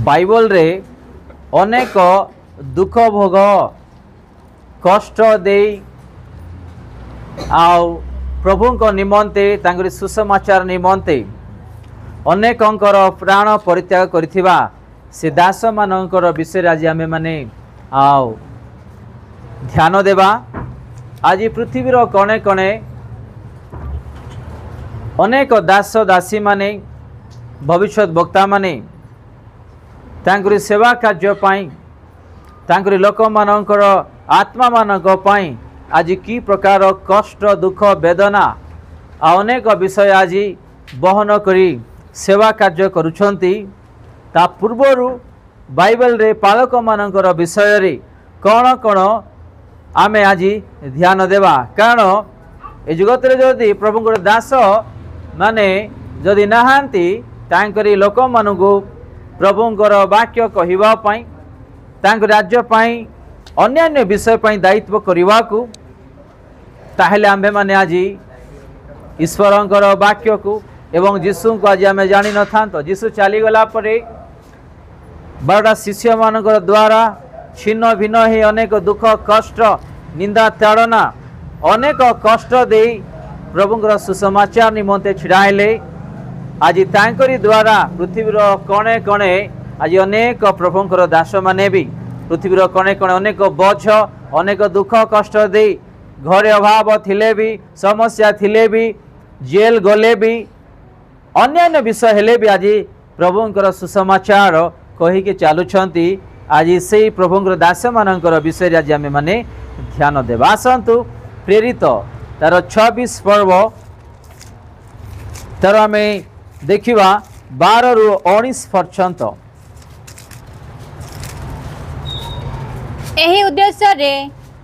Bible रे अनेक दुख भोग कष्ट दे आउ प्रभु निमंते तांगरी सुसमाचार निमंते अनेकंकर प्राण परित्याग करिथिबा से दास मानकर विषय आज आमे माने आउ ध्यान देवा। आज पृथ्वीर कणे कणे अनेक दास दासी माने भविष्य वक्ता माने तांकरी सेवा कार्य पाई तांकरी लोक मानकर आत्मा मानक पाई आज की प्रकार कष्ट दुख वेदना अनेक विषय आज बहन करी सेवा कार्य करुछंती ता पूर्वरु बाइबल रे पालक मानकर विषय रे कौन कौन आमे आज ध्यान देवा। कारण ए जगत रे जदि प्रभुଙ୍କର दास माने जदि नाहांती तांकरी लोक मानकु प्रभुଙ୍କର वाक्य कहिबा पई तांक राज्य पई अन्य विषय पई दायित्व करबा को ताहेले आम्भे माने आज ईश्वरଙ୍କର वाक्य को एवं जीशु को आज आमे जानि न थांतो। जीशु चली गला परे 12 शिष्य मानकर द्वारा छिन्न भिन्न ही अनेक दुख कष्ट निंदा ताड़ना अनेक कष्ट दे प्रभुଙ୍କର सुसमाचार निमंते छिड़ाइले। आज तांकरी द्वारा पृथ्वीर कणे कणे आज अनेक प्रभुଙ୍କର दास माने भी पृथ्वीर कणे कणे अनेक बोझ अनेक दुख कष्ट दे घरे अभाव थिले भी समस्या थिले भी जेल गले भी अन्य विषय हेले भी आज प्रभुଙ୍କର सुसमाचार कहीकि चलुछंती। आज से प्रभुଙ୍କର दास मानकर विषय आज आमे माने ध्यान देवा। आसंतु प्रेरित तार 26 पर्व तार आमे देखिवा 12 रु 19 पर्यंत। एही उद्देश्य रे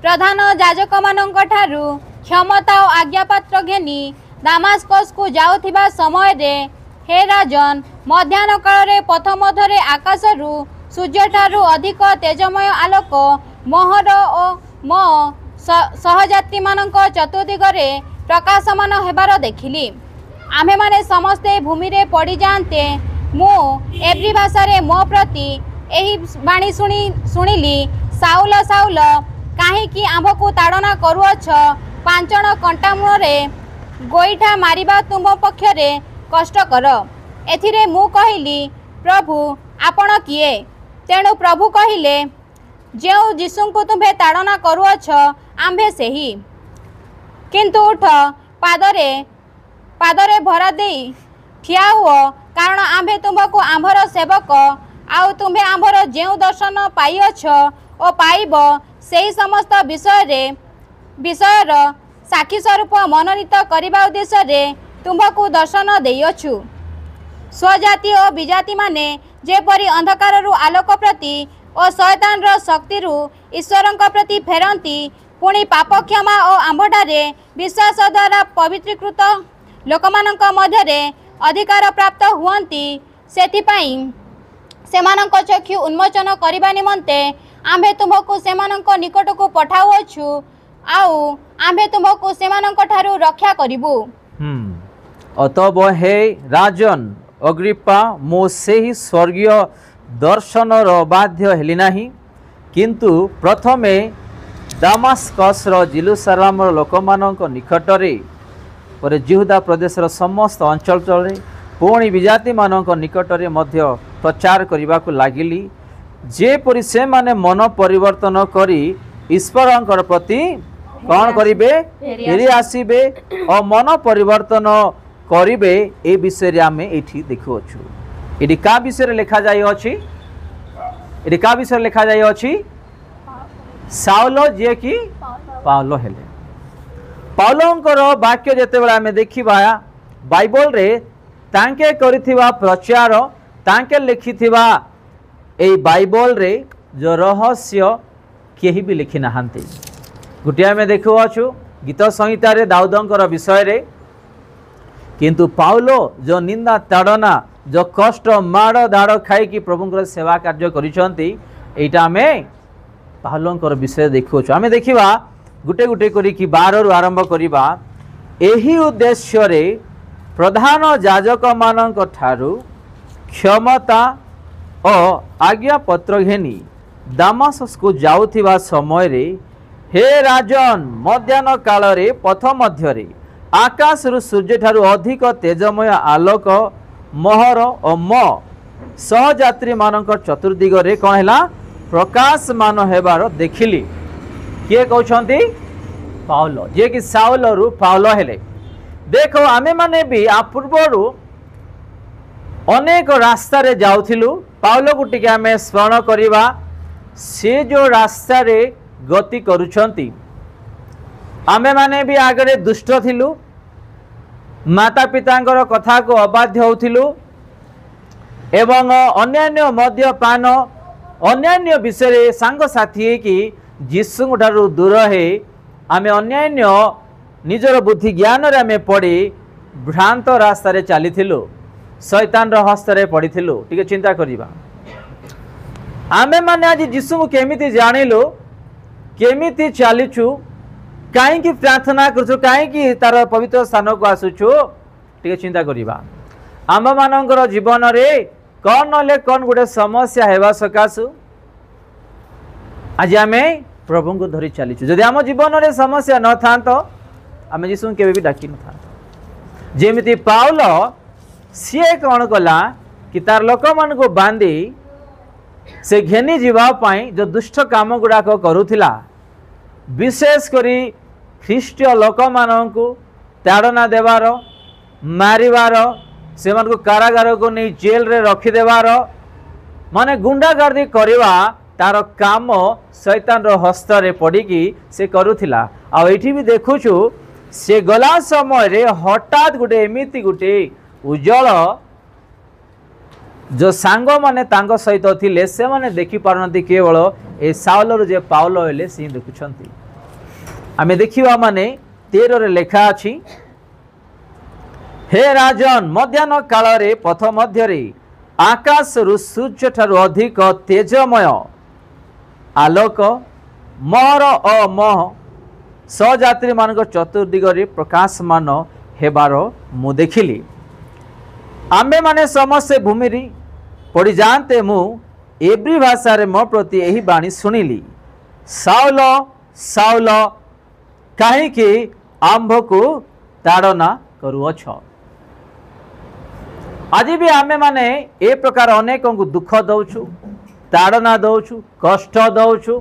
प्रधान याजक मानक ठारू क्षमता और आज्ञापत्र घेनी दामास्कस को जाउथिबा समय रे हे राजन मध्याह्न काल रे पथ मध्यरे आकाश रु सूर्य ठारू अधिक तेजमय आलोक मोहर और मो सहयात्री मानक चतुर्दिगरे प्रकाशमान हेबार देखिली। आमे माने समस्ते भूमि रे पड़ी जानते मु एव्री भाषा रे मो प्रति एही बाणी सुनिली साउल साउल काहे कि आंभ को ताड़ना करुअछ पांचण कंटा मुरे गोईठा मारिबा तुम पक्षरे कष्ट कर। एथिरे मु कहिली प्रभु आपण किए? तेणु प्रभु कहिले जेउ जीशु को तुम्हें ताड़ना करुअछ आंभे सेही किंतु उठ पादरे पादरे भरा दे ठिया हुओ कारण आंभे तुमको आंभर सेवक आउ तुम्हें आंभर जेउ दर्शन पाइअछ ओ पाइब सेही समस्त विषयर साक्षी स्वरूप मनोनीत करने उद्देश्य रे तुम्हकु दर्शन देइअछु। स्वजाति और विजाति माने जेपरी अंधकार रु आलोक प्रति और शैतान रो शक्ति रु ईश्वर प्रति फेरंती पुणी पाप क्षमा और आंभटारे विश्वास द्वारा पवित्रीकृत लोकमानक मध्यरे अधिकार प्राप्त हुअंती सेथिपाई सेमानक चक्षु उन्मोचन करबा निमंते आंभे तुमको सेमानक निकट को पठाउछु आउ आंभे तुमको सेमानक ठारू रक्षा करिबु। अतब हे राजन अग्रिप्पा मो से ही स्वर्गीय दर्शन बाध्य हेली नाही किंतु प्रथमे दामास्कस जेरुसलेम लोक मानक निकटरे पर जिहुदा प्रदेशर समस्त अंचल चले पुणी विजाति मानक निकटरे मध्य प्रचार करने को लगिली जेपरी से माने मन परिवर्तन करी ईश्वर प्रति कौन करिबे फेरी आसीबे और मन परिवर्तन करिबे ए विषय रे आमे एठी देखुछु। एडी का विषय लिखा जाय अछि एडी का विषय लिखा जाय अछि साउल जे कि पाउलो हेले पाउलोंकर वाक्य जेते बेला आमे देखिबा बाइबल रे तांके करिथिबा प्रचार तांके लिखिथिबा ए बाइबल रे जो रहस्य केही भी लिखि नाहांती। गोटे आमे देखुछु गीत संहिता रे दाऊदंकर विषय रे किंतु पाउलो जो निंदा ताड़ना जो कष्ट माड़ दाड़ खाई कि प्रभुଙ୍କର सेवा कार्य करिसंती एटा आमे पाउलोंकर विषय देखुछु। आमे देखिबा गुटे गुटे करी कि 12 रु आरंभ करिबा। एही उद्देश्य रे प्रधान याजक मानक ठारू क्षमता ଓ ଆଜ୍ଞାପତ୍ର ଘେନି ଦାମାସକୁ ଯାଉଥିବା ସମୟରେ हे राजन मध्याह्न काल पथ मध्य आकाशरु सूर्यठारु अधिक तेजमय आलोक मोहर और म सहयात्री मानक चतुर्दिगरे कौन है प्रकाशमान हेबार देखिली। किए कहते पाउल जे कि साउल रु पाउल हेले। देखो आमे माने भी आ पूर्वर अनेक रास्ता रे जाउथिलु। पाउल को टिके आमे स्मरण करिबा से जो रास्ता रे गति करुछंती। आमे माने भी आगरे दुष्ट थिलु, माता पितांकर कथा को अबाध्य होथिलु एवं अन्यान्य मद्यपान अन्यान्य विषय सांग साथी कि जीशु ठारू दूर है आमे अन्यान्य निजर बुद्धि ज्ञान रे आमे पड़ी भ्रांत रास्ता रे चलीथिलु, शैतान रो हस्त रे पड़ीथिलु। टिके चिंता करिबा आमे माने आज जीशु को केमिति जानिलु, केमिति चलीचु, कहीं प्रार्थना करूँ, कहीं तार पवित्र स्थान को आसुचु, टे चिंता करिबा। आम मानकर जीवन रे कौन नले कौन गोटे समस्या हेबा सकाशु आज आमे प्रभु को धरी चलीचु। जदि आम जीवन रे समस्या न था तो आमे जीसु केबे भी डाकी न था। जेमिति पाउल सीए कौन कला कि तार लोक मान को बांधी से घेनी जीवा पाई जो दुष्ट काम गुड़ाक करुथिला, विशेष करी ख्रीष्टीय लोक मानू ताड़ना देवार, मारिवार, से को कारागार को नहीं जेल रे रखिदेवार, माने गुंडागर्दी करवा तार काम शैतान रो हस्त रे पड़िकी से करुथिला। आ एठी भी देखुछु से गला समय रे हठात गुटे एमिति गुटे उज्जवल जो सांग माने तांग सहित थिले से माने देखि पारनती केवल ए साउल जे पाउल हेले से देखुछंती। आमे देखिबा माने 13 रे लेखा अछि, हे राजन मध्याह्न काल रे पथ मध्य रे आकाश रु सूर्य ठारु अधिक तेजमय आलोक मोहर अमह सहयात्री मानक चतुर्दिगरे प्रकाशमान हेबार मु देखिली। आमे माने समस्त भूमि रे पड़ी जानते मु एब्री भाषा रे मो प्रति यही बाणी सुनिली, साउल साउल कहीं आंभ को ताड़ना करुअछ। आज भी आमे माने ए प्रकार अनेक को दुख दौछु, ताड़ना दौछु, कष्ट दौछु,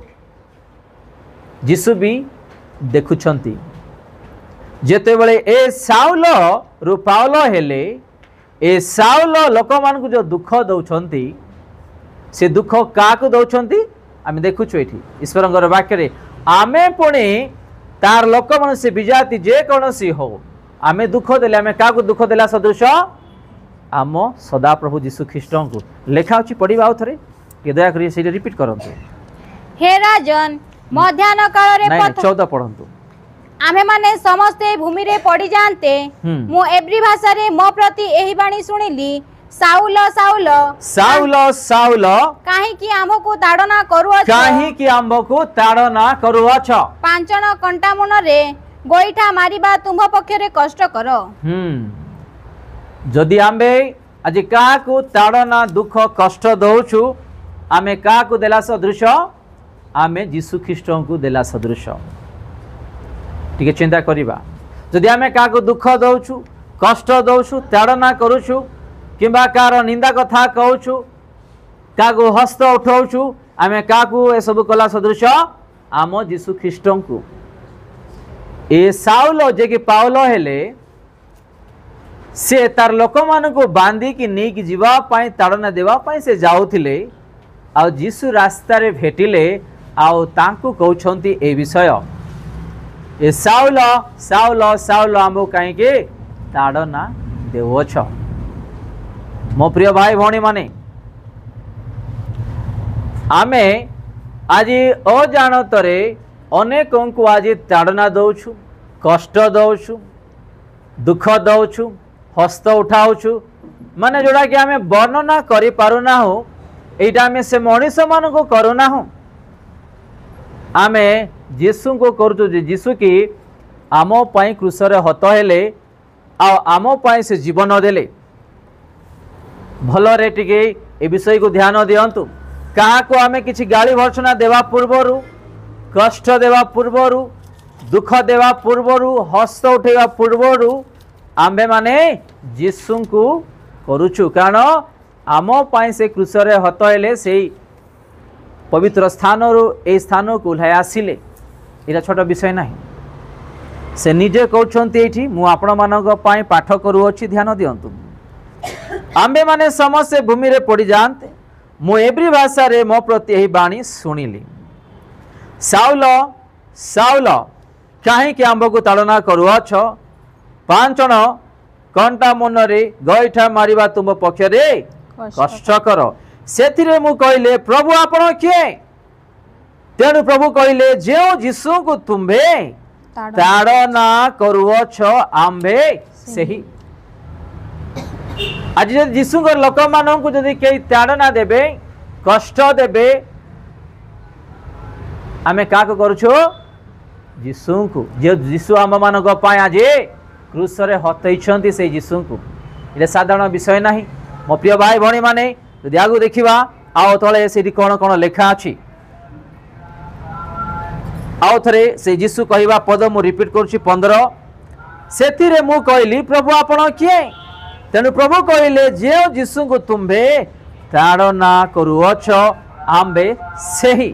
जीसु भी देखुछंती। जेते बळे ए साउल रु पाउल हेले, ए साउल लोक मान को जो दुख दौछंती से दुख काकु दौछंती आमे देखुछु। एठी ईश्वरंगर वाक्य रे आमे पुणी तार लोक मन से विजाति जे कौनसी हो आमे दुख देले, आमे काकु दुख देला सदृश आम सदा प्रभु जीशु ख्रीष्ट को लेखा अछि। पढ़िबा आउ थरे के दया करी से रिपीट करंतु। हे राजन मध्याह्न काल रे पथ 14 पढ़ंतु। आमे माने समस्ते भूमि रे पड़ी जानते मु एब्री भाषा रे मो प्रति एही बाणी सुनिली, साउल साउल साउल साउल काहे कि आम्भ को ताड़ना करूअछ, काहे कि आंभ को ताड़ना करुअछ, पांचन कंटा मुन रे गोइठा मारिबा तुम पक्ष रे कष्ट करो। जदि आंबे आज का को ताड़ना दुख कष्ट दौछु आमे का को देला सदृश, आमे जीशु ख्रीष्ट को देला सदृश। टिके चिंता करिबा जदि आमे का को दुख दौछु, कष्ट दौछु, ताड़ना करूछु, किंबा कार निंदा कथा कहूछु, का को हस्त उठाउछु, आमे का को ए सब कला सदृश आम जीशु ख्रीष्ट को। ए साउल जे कि पाउल हेले से तार लोक मान को बांधी की नहीं कि जीवा पाई ताड़ना देवा पाई से जाउथिले, आ जीशु रास्ता रे भेटिले आउ तांकु कहउछंती ए विषय, ए साउल साउल साउल आमो काहे के ताड़ना देवछ। मो प्रिय भाई भौणी माने आमे आज अजाणतरे अनेकों को आज ताड़ना दौछु, कष्ट दौछु, दुख दौछु, हस्त उठाउछु, माने जोड़ा कि आमे वर्णना करि पारुना हो, एटा आमे से मनुष्य मान को करुना हो, आमे जीसु को करूँ। जीसु की आम पाई क्रूसरे हत हेले आम पाई से जीवन देले, भलरे टिके ए विषय को ध्यान दिंतु क्या आम कि गाली भर्सना देवा पूर्वर कष्ट देवा पूर्वर दुख देवा पूर्वर हस्त उठेवा पूर्वर आम्भे माने जीसु को करुचु कारण आम पाई से क्रूसरे हत हेले से पवित्र स्थान ए स्थान को ओह्लाई आसिले यहाँ छोट विषय ना से निजे कहते मु आपण मानक पाई पाठ करुअछि ध्यान दिंतु आम्भे माने समस्ते भूमि रे पड़ जाते मु एवरी भाषा रे मो प्रति यही बाणी शुणिली साउल साउल कहीं आंब को ताड़ना करुअछ 5 जन कंटा मन रे गईठा मारिबा तुम पक्षरे कष्टकर से मु कहले प्रभु आपण किए तेणु प्रभु कहले जो यीशु को तुम्भे ताड़ना करुअछ आंबे सही आज यीशु लोक मान कई ताड़ना देबे कष्ट देबे आमे क्या करुछो यीशु को जो यीशु आम मान आज क्रूसरे हतई से यीशु को ये साधारण विषय ना मो प्रिय भाई भणी माने यदि आगु देखा आओ तले से कौन कौन लेखा अच्छी आउ थे से यीशु कहवा पद मु रिपीट करुच्ची 15 से मु कहली प्रभु आपण किए तेणु प्रभु कहले जे यीशु को तुम्भे ताड़ना करुअछ आंबे सही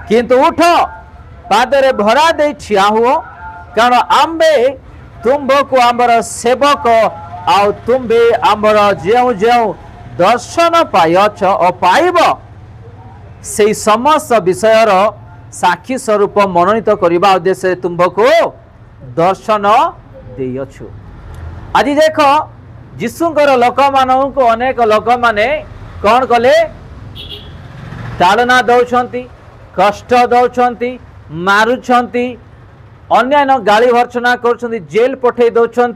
किंतु उठ पादरे भरा दे ठिया हुओ कारण आंबे तुम्भ को आंबर सेवक आउ तुम्बे आंबर जेउ जेउ दर्शन पाइछ और पाइब से समस्त विषयर साक्षी स्वरूप मनोनीत करने उद्देश्य तुम्भ को दर्शन देयछु। आज देख यीशुଙ୍କର ଲୋକମାନଙ୍କୁ अनेक लोक माने कौन कले ताड़ना दौरान कष्ट दौरान मारुंट अन्य गाली भर्सना कर जेल पठे दौरान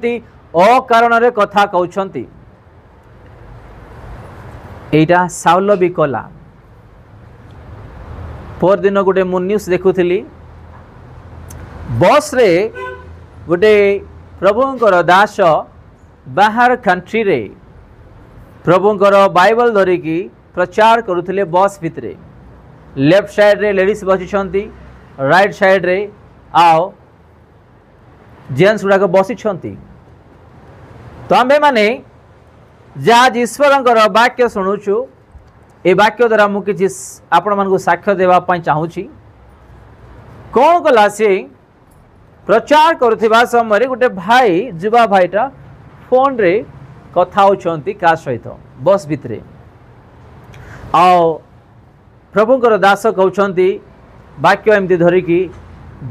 अकारण रे कथा कहते एटा साउल भी कला पर दिन गोटे मु न्यूज देखुली बस रे गोटे प्रभुंकर दास बाहर कंट्री रे प्रभुंकर बाइबल धरिकी प्रचार करुले बस भितरे लेफ्ट साइड रे लेडीज बसी राइट साइड रे आओ जेन्ट्स गुड़ाक बसी तो आम्भे माने जहाँ ईश्वर वाक्य शुणुचु ए वाक्य द्वारा मुझे आपण मानक साक्ष्य देवाई चाहूँगी कौन कला सी प्रचार करुवा समय गोटे भाई युवा भाईटा फोन रे कथा होती का सहित बस भितरे आओ प्रभुंकर दास कहते वाक्य एमती धरिकी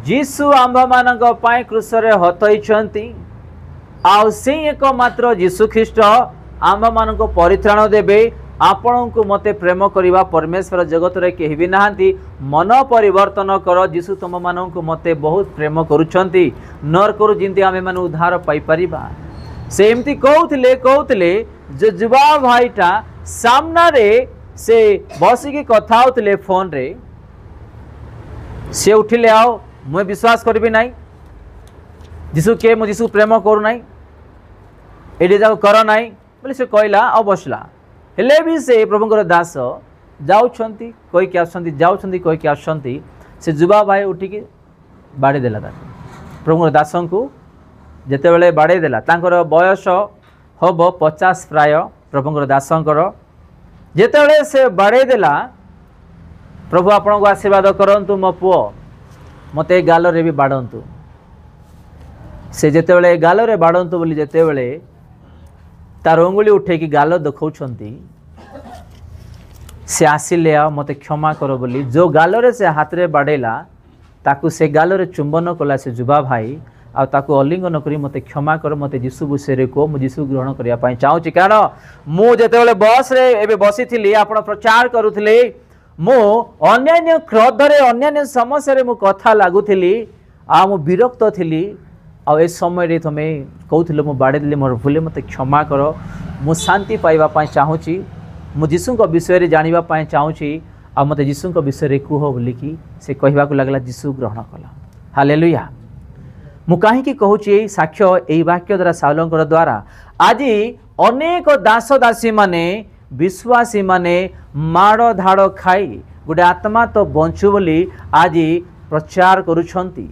जीसु आंब मानक पाई क्रूसरे हतई आउ से एकमात्र जीसु ख्रीष्ट आंब मानक परित्राण देबे आपण को मते प्रेम करिवा परमेश्वर जगत रे केहि भी नाहंती मन परिवर्तन कर जीसु तुम मान को मते बहुत प्रेम करुछंती नर करू जिंती आमे मान उद्धार पाई परिबा से एमती कहते जो युवा भाईटा सामना रे से बसिकी कथा होते फोन रे से उठिले आओ मुझे विश्वास करी ना जीसु के मु जीसु प्रेम करू ना ये जाक कर ना बोले से कहला और बसला हेले भी से प्रभुंकर दास जाऊँगी कहीकि आसुँच कहीकि आसुँच से युवा भाई उठिकी बाड़ी देला प्रभुंकर दास को जिते बड़े बाड़े देला तांकर बयस हम 50 प्राय प्रभुंकर दासंकर जिते से बाड़े देला प्रभु आपण को आशीर्वाद करंतु मो पुओ मते गाल रे भी बाड़ंतु से जिते बड़े गाल रे बाड़ंतु बोली जिते बड़े तार अंगुली उठे कि गाल देखौछंती से आसिले आ मते क्षमा करो बोली जो गाल रे से हाथ रे बाड़ेला ताकू से गाल रे चुंबन कला से युवा भाई आ ताकू अलिंगन करी मते क्षमा कर मते जीसु विषय को मु जीसु ग्रहण करिया पई चाहूची कारण मु जेतेबेले बस रे एबे बसी थिली आपण प्रचार करूथिले मु अन्य क्रोध रे अन्य समस्या रे मु कथा लागुथिली आ मु विरक्त थिली आ ए समय रे तमे कहउथिले मु बाडे दिले मोर भूले मते क्षमा कर मु शांति पाइबा पई चाहूची मु जीसु को विषय रे जानिबा पई चाहूची आ मते जीसु को विषय रे कुह बोली कि से कहबा को लागला जीसु ग्रहण कला हालेलुया मु कहीं कहूँ साक्ष्य यही वाक्य द्वारा साउलंकर द्वारा आज अनेक दास दासी माने विश्वासी माने माड़ धाड़ खाई गोटे आत्मा तो बंचु बोली आज प्रचार करुछंती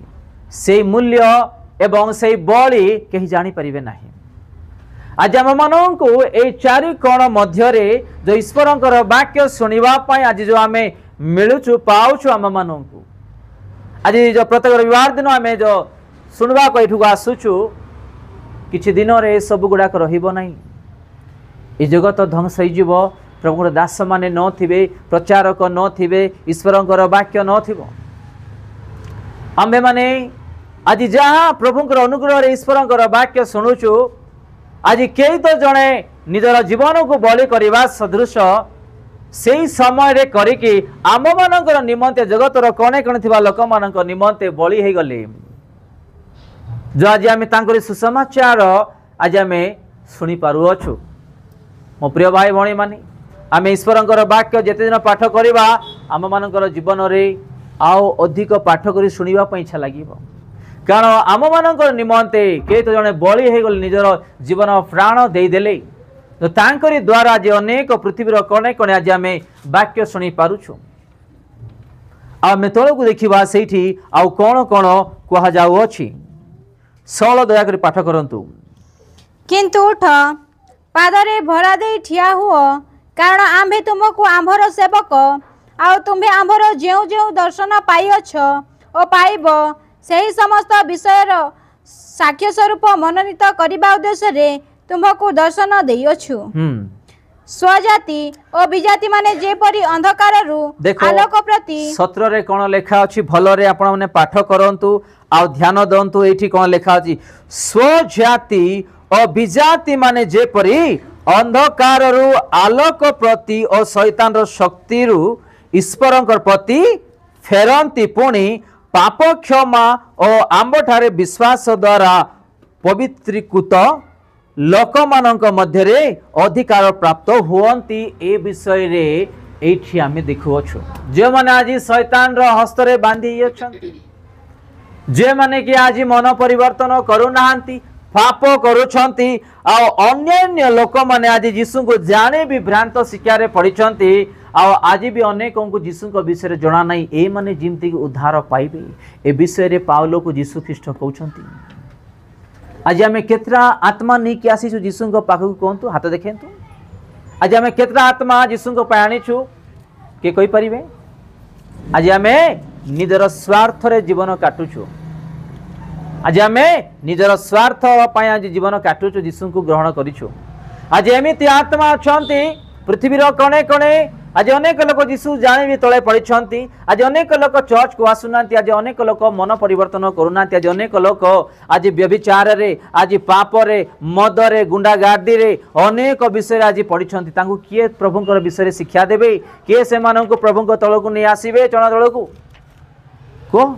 से मूल्य एवं से बलि कहीं जानी परिबे नाही। आज आम मानू ये चारि कोण मध्य जो ईश्वर वाक्य शुणा आज जो आम मिलुचु पाउछु आम मानू आज जो प्रत्येक रविवार दिन आम जो शुणवा को आसुचु किछि दिन रे सब गुड़ाक रहिबो नाही। ये जगत ध्वंस हो प्रभुर दास माने नथिबे प्रचारक नथिबे ईश्वर वाक्य नथिबो आम्भे माने आज जहाँ प्रभुंकर अनुग्रह ईश्वर वाक्य शुणुचु आज कई तो जड़े निजर जीवन को बलि करने सदृश से ही समय रे करिकी आम मानकर निमंते जगतर कणे कणे थिबा लोक मानक निमंते बलि हे गले जो आज आम तांकरी सुसमाचार आज आम शुणी पारुअछु। मो प्रिय भाई भणी माने आम ईश्वर वाक्य जेते दिन पाठ करवा आम मानकर जीवन रे आओ अधिक पाठ करी शुणिबा पई इच्छा लागिबो कारण आम मानकर निमंते के तो जने बलि हे गले निजर जीवन प्राण दे देले तो तांकरी द्वारा जे अनेक पृथ्वीर कणे कणे आज आम वाक्य शुणी पारुछु। आम तळकु देखिबा सेठी आउ कोन कोन कहा जाउ अछि 16 दया करी पाठ करंतु। किंतु उठ पादरे भरा दे ठिया हुओ कारण आम्भे तुमको आंभर सेवक आउ तुम्हें आंभर जेउ जेउ दर्शन पाइअछ ओ पाइब सही समस्त विषय साक्ष्य स्वरूप मनोनीत करने उद्देश्य रे तुमको दर्शन देइअछु। स्वजाति और विजाति माने जेपरी अंधकार रु आलोक प्रति 17 रे कोन लेखा अछि भलो रे आपण माने पाठ करंतु आ ध्यान दंतु एठी कोन लेखा अछि स्वजाति और विजाति माने जेपरी अंधकार रु आलोक प्रति और शैतान रो शक्ति रु ईश्वरंकर प्रति फेरंती पुणी पाप क्षमा और आंबठारे विश्वास द्वारा पवित्रीकृत लोक मानक मध्य रे अधिकार प्राप्त हुअंती ए विषय रे एठी आमे देखुअछु जे माने आज शैतान रो हस्त रे बांधी अछंती जे माने कि आज मन परिवर्तन करू नाहंती पाप करूछंती आ अन्य लोक माने आज यीशु को जाने भी भ्रांत शिक्षा रे पड़िछंती आ आज भी अनेक को यीशु को विषय जणा नहीं ए माने जिमती उद्धार पाइबे ए विषय रे पाउलो को यीशु ख्रीष्ट कहउछंती। आज आम केतरा आत्मा नहीं कि आसीचु यीशु को पाखु कहतु हाथ देखंतु आज आम केतरा आत्मा यीशु को आनीचु के कहि परिबे आज आम निजर स्वार्थ रे जीवन काटुछु आज आम निजर स्वार्थ पाई आज जीवन काटुछु यीशु को ग्रहण करिछु। आज एमिति आत्मा अछंती पृथ्वीर कणे कणे आज अनेक लोक यीशु जाने भी तले पड़ती आज अनेक लोक चर्च को आसुना आज अनेक लोक मन परिवर्तन करूना आज अनेक लोक आज व्यभिचार रे आज पाप रे मद रे गुंडागार्दी रे अनेक विषय आज पड़ती किए प्रभुंकर विषय शिक्षा देवे किए से प्रभुंक तलक नहीं आसबे चना तलक को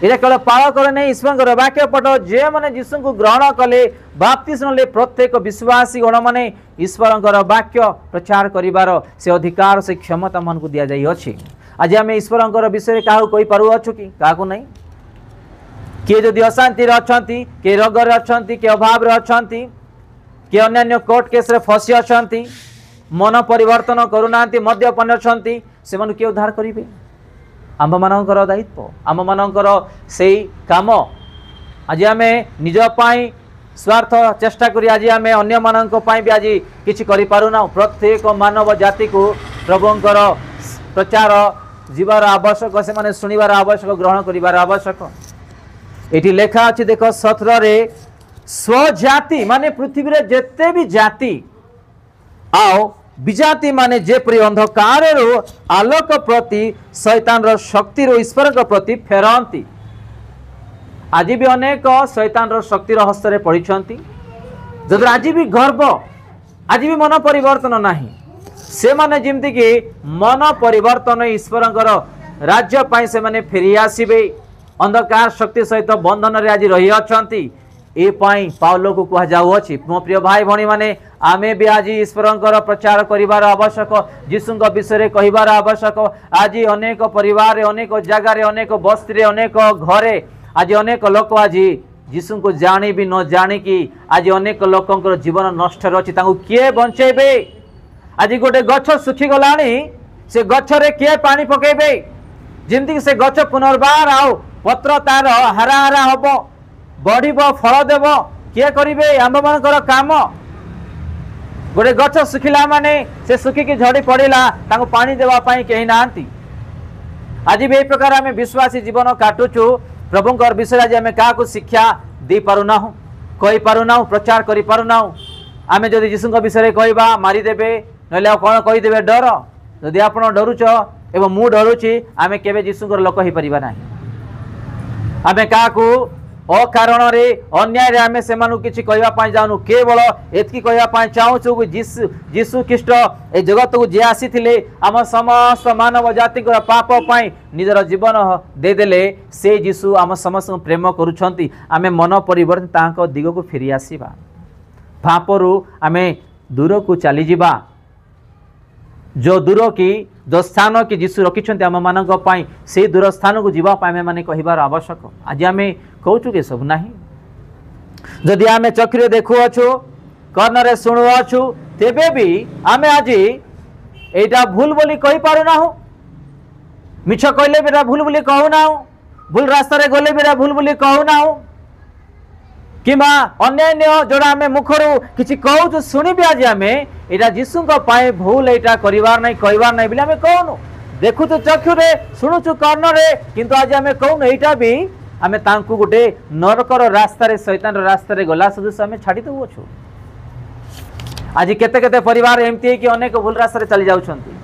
ये केवल पाल कर नहीं ईश्वर वाक्य पट जे मैंने यीशु को ग्रहण कले बाप्तिस्म ले प्रत्येक विश्वासी गण माने ईश्वर वाक्य प्रचार करिवार से अधिकार से क्षमता मन को दिया जाई अछि। आज आम ईश्वर विषय क्या कही पारुअछु कि काकू नहीं किए जदि अशांति अछंती के रोग रे अछंती के अभाव रे अछंती के अन्य कोर्ट केस रे फसी अछंती मन परिवर्तन करूनांती मद्यपान अछंती से मन के उद्धार करिवे आम मानकर दायित्व आम मानकर से काम आज आम निज पाई स्वार्थ चेष्टा करी आज आम अन्य मानक पाई भी आज किछि करि पारुना प्रत्येक मानव जाति को प्रभुंकर प्रचार जीवार आवश्यक से माने सुनिबार आवश्यक ग्रहण करिबार आवश्यक। एठी लेखा अछि देख 17 रे स्वजाति माने पृथ्वी रे जेते भी जाति आओ विजाति माने जेपरि अंधकार रो आलोक प्रति शैतान रो शक्ति रो ईश्वर के प्रति फेरंती आज भी अनेक शैतान रो शक्ति रो हस्त रे पड़िछंती जद आज भी गर्व आज भी मन परिवर्तन नाही से माने जिमती कि मन परिवर्तन ईश्वर राज्य पाई से माने फेरी आसीबे अंधकार शक्ति सहित बंधन रे आज रही अछंती ए पाई पाउलो को कहा जाउ अछि। मो प्रिय भाई भणी माने आमे भी आज ईश्वरंकर प्रचार करिवार आवश्यक यीशुंक विषय कहिवार आवश्यक। आज अनेक परिवार अनेक जगार अनेक बस्ती अनेक घरे आज अनेक लोक आज यीशु को जानी भी न जानी कि आज अनेक लोकंकर जीवन नष्ट रही किए बंचेबे आज गोटे गछ सुखीगला से गछरे किए पानी पकेबे जमती से गछ पुनर्बार आओ पत्र तार हारा हारा हम बढ़ फल देव किए करेंगे आम मान काम गोटे गछ सुखिला माने से सुखिकी झड़ी पड़ा पानी देवाई कहीं ना आज भी एक प्रकार आम विश्वासी जीवन काटुचु प्रभुंर विषय आज आम क्या शिक्षा दे पारुना कही पारुना प्रचार कर पारुना आम जदि यीशु विषय कहवा मारिदेवे ना कौन कहीदेवे डर जदि आप डरुच एवं मु डरुची आम केवे यीशुर लोक हो पार ना आम क्या अकारण अन्याय आम से किसी कहवाई जाऊनु केवल एति कहवाई चाहूँ जीशु ख्रीस्ट ए जगत को जी आसी आम समस्त मानव जाति पाप निजर जीवन देदेले से जीशु आम समस्त प्रेम करुँच आम मन परिवर्तन दिग को फेरी आसवा पापरू आम दूर को चली जावा जो दूर की जो स्थान की जीशु रखिंट आम मान से दूर स्थान को जीवाई आम कहार आवश्यक आज आम कहूँ कि सब ना जदि आम चक्षुरे देखुअछु कर्णरे शुणुअछु तेबे भी आम आज एटा भूल बोली कही पारुना मिछ कहले भी भूल बोली कहूना भूल रास्ता गले भी भूल बोली कहूना कि अन्य जोड़ा आम मुखर किसी कहूँ शुणी भी आज आम यहाँ जीशु भूल यहाँ करार ना कहबार ना बोले आम कहूनु देखुचु चक्षुरे शुणुचु कर्णरे किंतु आज आम कहूनु यहाँ भी आम गोटे नरकर रास्तार शैतान रास्तार गला सदृश आम छाड़ी दउछु आज केते केते परिवार एमती कि अनेक भूल रास्तार चली जाउछंती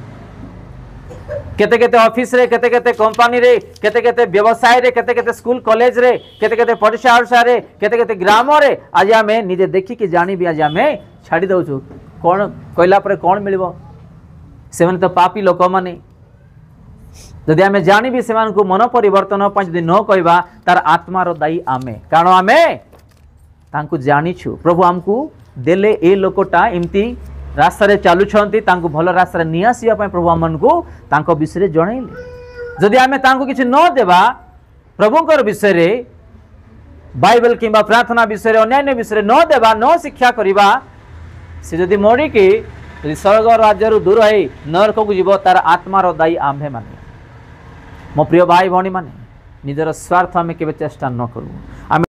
केते केते ऑफिस रे केते केते कंपनी रे केते केते व्यवसाय रे केते केते स्कूल कॉलेज रे केते केते परीक्षा रे केते केते ग्राम रे आज आम निजे देखी कि जानी भी आज आम छाड़ी दउछु कौन कहला पर कौन मिलबो से माने तो पापी लोक माने जदि आम जानी भी से मन परिवर्तन जदि न कहवा तार आत्मार दायी आमे कारण आमे तांकु जानिछु प्रभु आमको देले ए लोकटा एमती रास्तार चलुंट भल रास्ता नहीं आसवा प्रभु आम को विषय जनइले जदि आम किसी न देवा प्रभुंर विषय बाइबल किंबा प्रार्थना विषय अन्यान्य विषय न देवा न शिक्षा करवा से जदि मरिकी जदि स्वर्ग राज्य दूर है नरक को जीव तार आत्मार दायी आम्भे माने मो प्रिय भाई भौणी माने निजर स्वार्थ आम के चेष्टा न करूँ आम